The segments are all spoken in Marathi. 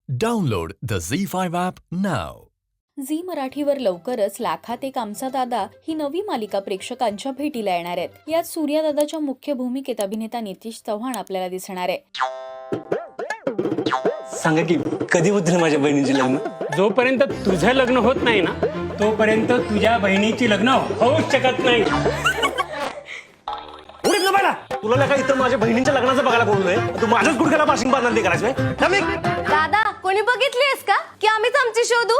Download the Z5 app now. Zee मराठीवर लवकरच लाखात एक आमचा दादा ही नवी मालिका प्रेक्षकांच्या भेटीला येणार आहे। यात सूर्या दादाच्या मुख्य भूमिकेत अभिनेता नितीश चव्हाण आपल्याला दिसणार आहे। सांगा की कधी होतील माझ्या बहिणीचे लग्न? जोपर्यंत तुझं लग्न होत नाही ना तोपर्यंत तुझ्या बहिणीची लग्न होऊच शकत नाही। उडीत ना बाळा, तुला नाही का इथं माझ्या बहिणीच्या लग्नाचं बघायला बोललोय, तू माझ्याच गुडघ्याला पाशिंग बांधणार ते करायचं? दादा कोणी बघितलीस का की आम्हीच आमची शोधू?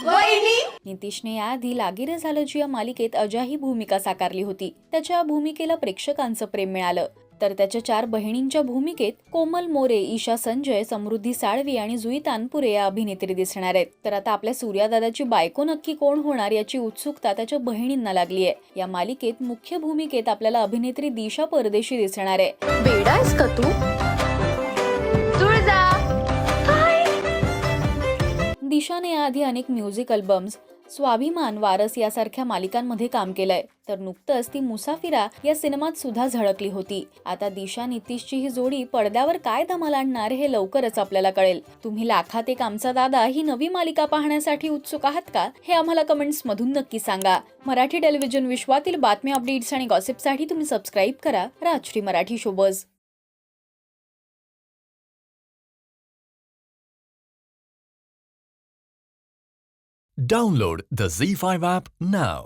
वहिनी नितीशने याआधी लागिरे झालं जी या मालिकेत अजय ही भूमिका साकारली होती। त्याच्या भूमिकेला प्रेक्षकांचं प्रेम मिळालं। तर त्याच्या 4 बहिणींच्या भूमिकेत कोमल मोरे, ईशा संजय, समृद्धी साळवी आणि जुई तानपुरे या अभिनेत्री दिसणार आहेत। तर आता आपल्या सूर्या दादाची बायको नक्की कोण होणार याची उत्सुकता त्याच्या बहिणींना लागली आहे। या मालिकेत मुख्य भूमिकेत आपल्याला अभिनेत्री दिशा परदेशी दिसणार आहे। बेडायस का तू? तुळजा दिशाने याआधी अनेक म्युझिक अल्बम्स, स्वाभिमान, वारस यासारख्या मालिकांमध्ये काम केलंय। तर नुकतंच ती मुसाफिरा या सिनेमात सुद्धा झळकली होती। आता दिशा नितीशची ही जोडी पडद्यावर काय धमाल आणणार हे लवकरच आपल्याला कळेल। तुम्ही लाखात एक आमचा दादा ही नवी मालिका पाहण्यासाठी उत्सुक आहात का? हे आम्हाला कमेंट्स मधून नक्की सांगा। मराठी टेलिव्हिजन विश्वातील बातम्या, अपडेट्स आणि गॉसिपसाठी तुम्ही सबस्क्राईब करा Rajshri Marathi showbiz. Download the Z5 app now.